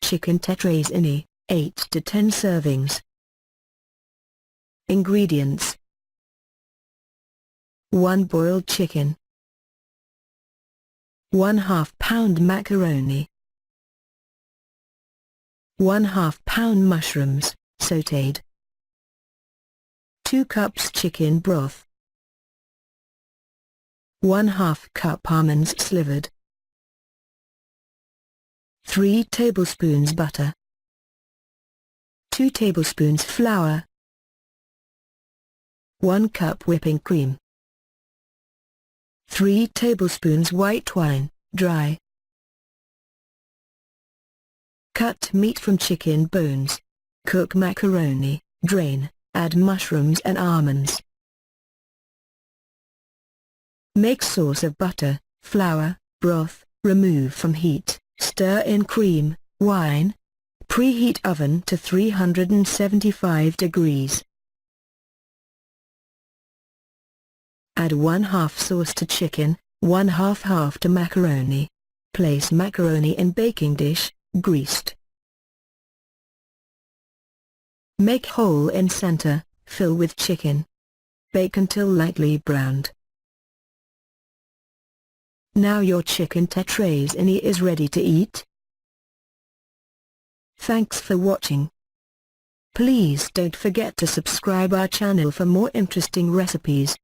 chicken TETRAZINNI, 8 to 10 servings. Ingredients: 1 boiled chicken, 1/2 pound macaroni, 1/2 pound mushrooms, sautéed, 2 cups chicken broth, 1/2 cup almonds slivered, 3 tablespoons butter, 2 tablespoons flour, 1 cup whipping cream, 3 tablespoons white wine, dry. Cut meat from chicken bones. Cook macaroni, drain, add mushrooms and almonds. Make sauce of butter, flour, broth, remove from heat, stir in cream, wine. Preheat oven to 375 degrees. Add 1/2 sauce to chicken, 1/2 to macaroni. Place macaroni in baking dish, greased. Make hole in center, fill with chicken. Bake until lightly browned. Now your chicken TETRAZINNI is ready to eat. Thanks for watching. Please don't forget to subscribe our channel for more interesting recipes.